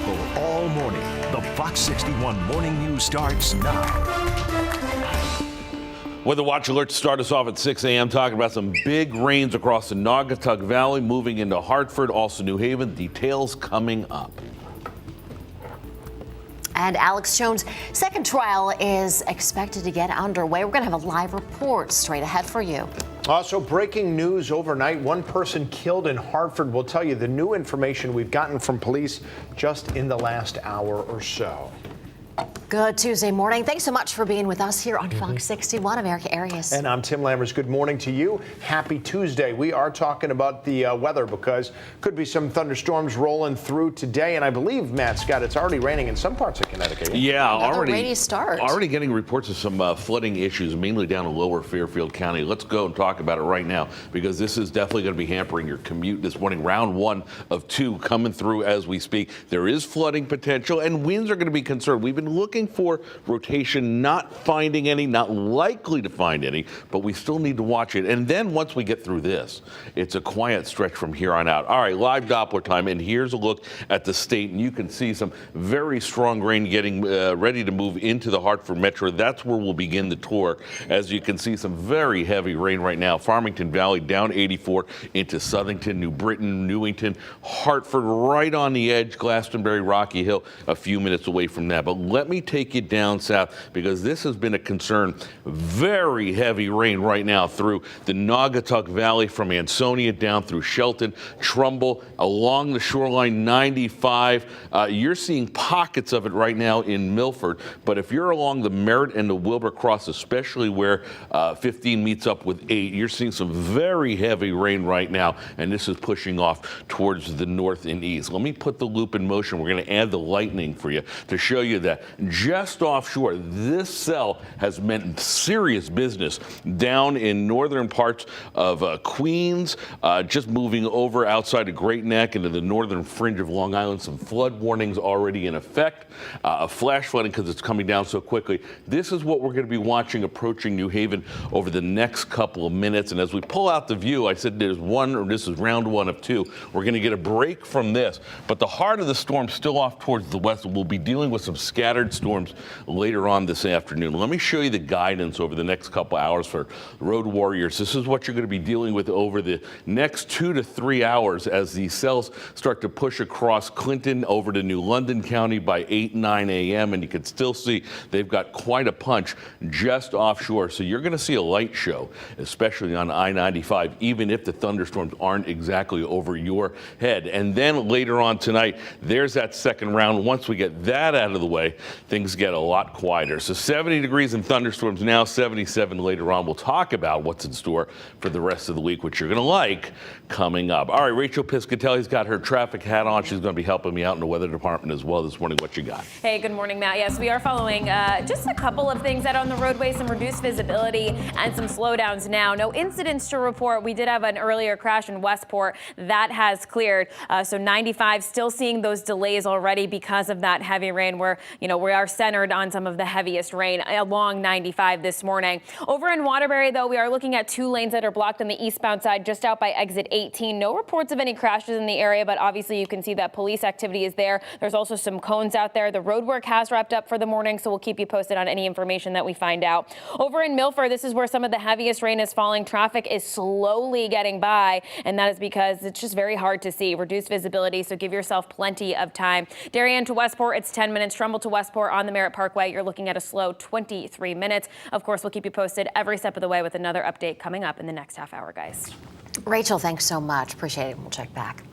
local all morning. The Fox 61 Morning News starts now. Weather Watch alerts start us off at 6 a.m. talking about some big rains across the Naugatuck Valley, moving into Hartford, also New Haven. Details coming up. And Alex Jones' second trial is expected to get underway. We're going to have a live report straight ahead for you. Also, breaking news overnight. One person killed in Hartford. We'll tell you the new information we've gotten from police just in the last hour or so. Good Tuesday morning. Thanks so much for being with us here on Fox 61. America Arias. And I'm Tim Lammers. Good morning to you. Happy Tuesday. We are talking about the weather because could be some thunderstorms rolling through today. And I believe, Matt Scott, it's already raining in some parts of Connecticut. Yeah, Another rainy start. Already getting reports of some flooding issues, mainly down in lower Fairfield County. Let's go and talk about it right now because this is definitely going to be hampering your commute this morning. Round 1 of 2 coming through as we speak. There is flooding potential and winds are going to be concerned. We've been looking for rotation, not finding any, not likely to find any, but we still need to watch it. And then once we get through this, it's a quiet stretch from here on out. All right, live Doppler time, and here's a look at the state, and you can see some very strong rain getting ready to move into the Hartford metro. That's where we'll begin the tour. As you can see, some very heavy rain right now. Farmington Valley down 84 into Southington, New Britain, Newington, Hartford right on the edge, Glastonbury, Rocky Hill, a few minutes away from that. But let me take you down south because this has been a concern. Very heavy rain right now through the Naugatuck Valley from Ansonia down through Shelton, Trumbull, along the shoreline 95. You're seeing pockets of it right now in Milford, but if you're along the Merritt and the Wilbur Cross, especially where 15 meets up with 8, you're seeing some very heavy rain right now, and this is pushing off towards the north and east. Let me put the loop in motion. We're going to add the lightning for you to show you that just offshore, this cell has meant serious business down in northern parts of Queens, just moving over outside of Great Neck into the northern fringe of Long Island. Some flood warnings already in effect, flash flooding because it's coming down so quickly. This is what we're going to be watching approaching New Haven over the next couple of minutes. And as we pull out the view, I said this is round 1 of 2. We're going to get a break from this, but the heart of the storm still off towards the west. We'll be dealing with some scattered storms later on this afternoon. Let me show you the guidance over the next couple hours for road warriors. This is what you're going to be dealing with over the next 2 to 3 hours as these cells start to push across Clinton over to New London County by 9 a.m. And you can still see they've got quite a punch just offshore. So you're going to see a light show, especially on I-95, even if the thunderstorms aren't exactly over your head. And then later on tonight, there's that second round. Once we get that out of the way, things get a lot quieter. So 70 degrees and thunderstorms now, 77 later on. We'll talk about what's in store for the rest of the week, which you're going to like coming up. All right, Rachel Piscatelli's got her traffic hat on. She's going to be helping me out in the weather department as well this morning. What you got? Hey, good morning, Matt. Yes, we are following just a couple of things out on the roadway, some reduced visibility and some slowdowns now. No incidents to report. We did have an earlier crash in Westport. That has cleared. So 95 still seeing those delays already because of that heavy rain where, we are centered on some of the heaviest rain along 95 this morning. Over in Waterbury, though, we are looking at 2 lanes that are blocked on the eastbound side just out by exit 18. No reports of any crashes in the area, but obviously you can see that police activity is there. There's also some cones out there. The road work has wrapped up for the morning, so we'll keep you posted on any information that we find out. Over in Milford, this is where some of the heaviest rain is falling. Traffic is slowly getting by, and that is because it's just very hard to see. Reduced visibility, so give yourself plenty of time. Darien to Westport, it's 10 minutes. Trumbull to Westport on the Merritt Parkway, you're looking at a slow 23 minutes. Of course, we'll keep you posted every step of the way with another update coming up in the next half hour, guys. Rachel, thanks so much. Appreciate it. We'll check back.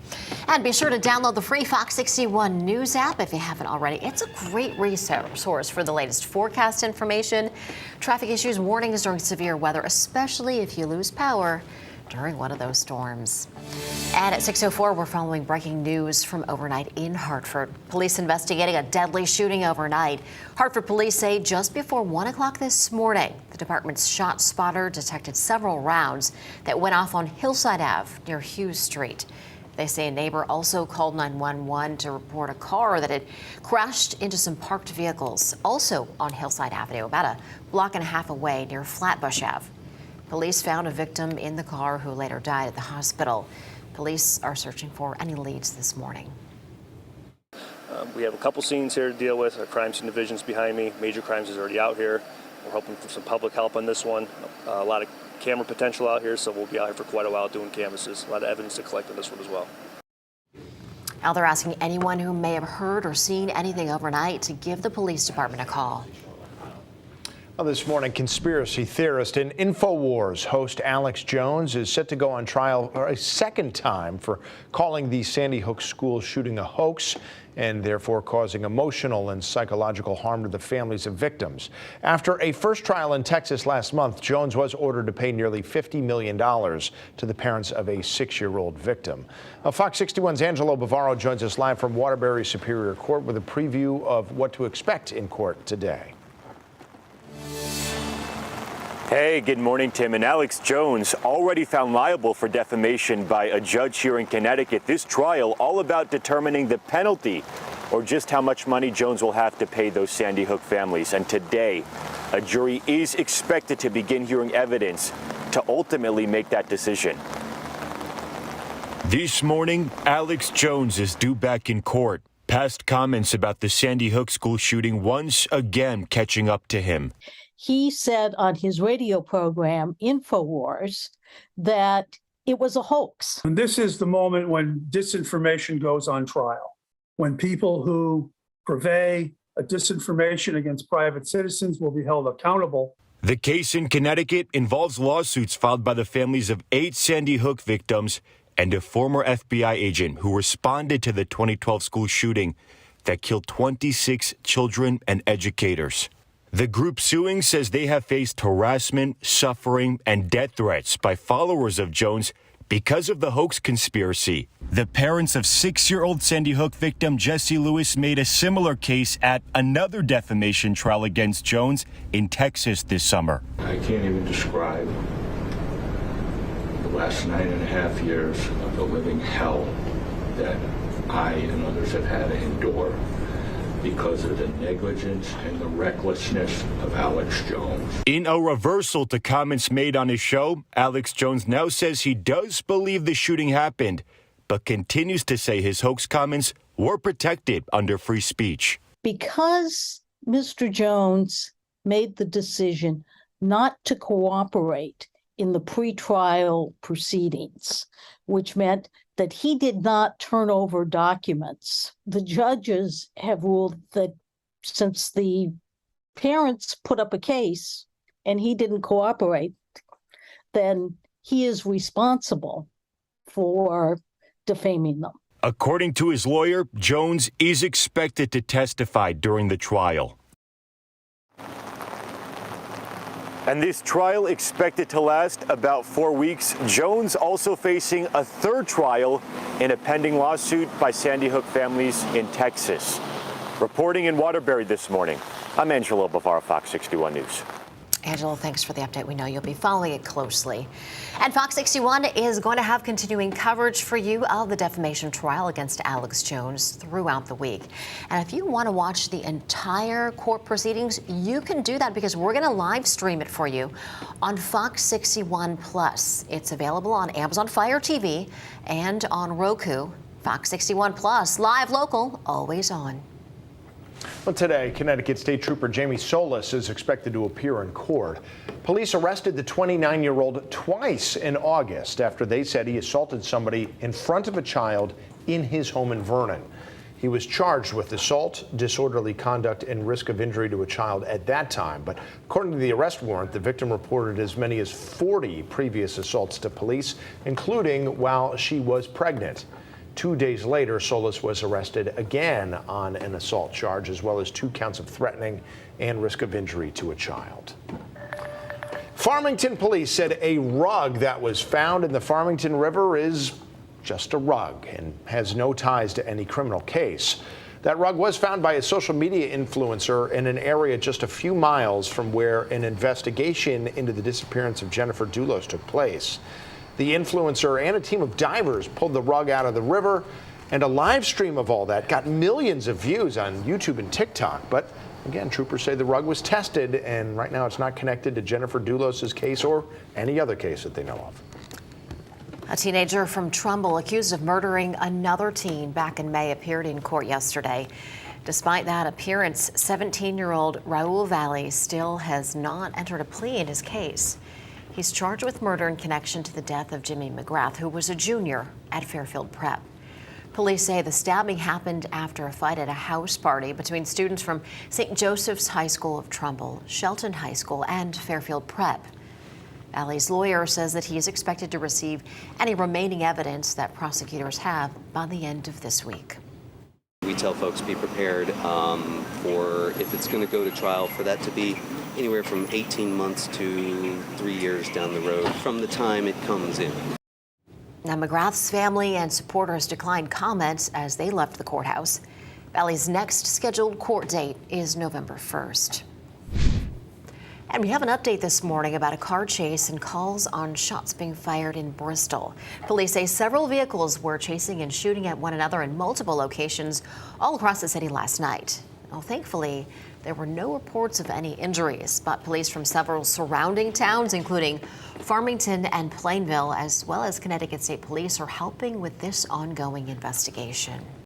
And be sure to download the free Fox 61 News app if you haven't already. It's a great resource for the latest forecast information, traffic issues, warnings during severe weather, especially if you lose power during one of those storms. And at 6:04, we're following breaking news from overnight in Hartford. Police investigating a deadly shooting overnight. Hartford police say just before 1 o'clock this morning, the department's shot spotter detected several rounds that went off on Hillside Ave near Hughes Street. They say a neighbor also called 911 to report a car that had crashed into some parked vehicles, also on Hillside Avenue, about a block and a half away near Flatbush Ave. Police found a victim in the car who later died at the hospital. Police are searching for any leads this morning. We have a couple scenes here to deal with. Our crime scene division's behind me. Major crimes is already out here. We're hoping for some public help on this one. A lot of camera potential out here, so we'll be out here for quite a while doing canvases. A lot of evidence to collect on this one as well. Now they're asking anyone who may have heard or seen anything overnight to give the police department a call. Well, this morning, conspiracy theorist and InfoWars host Alex Jones is set to go on trial for a second time for calling the Sandy Hook school shooting a hoax and therefore causing emotional and psychological harm to the families of victims. After a first trial in Texas last month, Jones was ordered to pay nearly $50 million to the parents of a 6-year-old victim. Now, Fox 61's Angelo Bavaro joins us live from Waterbury Superior Court with a preview of what to expect in court today. Hey, good morning, Tim. And Alex Jones already found liable for defamation by a judge here in Connecticut. This trial all about determining the penalty or just how much money Jones will have to pay those Sandy Hook families. And today, a jury is expected to begin hearing evidence to ultimately make that decision. This morning, Alex Jones is due back in court. Past comments about the Sandy Hook school shooting once again catching up to him. He said on his radio program, InfoWars, that it was a hoax. And this is the moment when disinformation goes on trial, when people who purvey a disinformation against private citizens will be held accountable. The case in Connecticut involves lawsuits filed by the families of 8 Sandy Hook victims and a former FBI agent who responded to the 2012 school shooting that killed 26 children and educators. The group suing says they have faced harassment, suffering, and death threats by followers of Jones because of the hoax conspiracy. The parents of 6-year-old Sandy Hook victim Jesse Lewis made a similar case at another defamation trial against Jones in Texas this summer. I can't even describe the last 9.5 years of the living hell that I and others have had to endure because of the negligence and the recklessness of Alex Jones. In a reversal to comments made on his show, Alex Jones now says he does believe the shooting happened, but continues to say his hoax comments were protected under free speech. Because Mr. Jones made the decision not to cooperate in the pretrial proceedings, which meant that he did not turn over documents. The judges have ruled that since the parents put up a case and he didn't cooperate, then he is responsible for defaming them. According to his lawyer, Jones is expected to testify during the trial. And this trial expected to last about 4 weeks. Jones also facing a third trial in a pending lawsuit by Sandy Hook families in Texas. Reporting in Waterbury this morning, I'm Angelo Bavaro, Fox 61 News. Angelo, thanks for the update. We know you'll be following it closely. And Fox 61 is going to have continuing coverage for you of the defamation trial against Alex Jones throughout the week. And if you want to watch the entire court proceedings, you can do that because we're going to live stream it for you on Fox 61 Plus. It's available on Amazon Fire TV and on Roku. Fox 61 Plus, live, local, always on. Well, today, Connecticut State Trooper Jamie Solis is expected to appear in court. Police arrested the 29-year-old twice in August after they said he assaulted somebody in front of a child in his home in Vernon. He was charged with assault, disorderly conduct, and risk of injury to a child at that time. But according to the arrest warrant, the victim reported as many as 40 previous assaults to police, including while she was pregnant. 2 days later, Solis was arrested again on an assault charge, as well as 2 counts of threatening and risk of injury to a child. Farmington police said a rug that was found in the Farmington River is just a rug and has no ties to any criminal case. That rug was found by a social media influencer in an area just a few miles from where an investigation into the disappearance of Jennifer Dulos took place. The influencer and a team of divers pulled the rug out of the river, and a live stream of all that got millions of views on YouTube and TikTok. But again, troopers say the rug was tested, and right now it's not connected to Jennifer Dulos' case or any other case that they know of. A teenager from Trumbull accused of murdering another teen back in May appeared in court yesterday. Despite that appearance, 17-year-old Raul Valley still has not entered a plea in his case. He's charged with murder in connection to the death of Jimmy McGrath, who was a junior at Fairfield Prep. Police say the stabbing happened after a fight at a house party between students from St. Joseph's High School of Trumbull, Shelton High School, and Fairfield Prep. Valley's lawyer says that he is expected to receive any remaining evidence that prosecutors have by the end of this week. We tell folks be prepared for, if it's going to go to trial, for that to be anywhere from 18 months to 3 years down the road from the time it comes in. Now, McGrath's family and supporters declined comments as they left the courthouse. Valley's next scheduled court date is November 1st. And we have an update this morning about a car chase and calls on shots being fired in Bristol. Police say several vehicles were chasing and shooting at one another in multiple locations all across the city last night. Well, thankfully, there were no reports of any injuries, but police from several surrounding towns, including Farmington and Plainville, as well as Connecticut State Police, are helping with this ongoing investigation.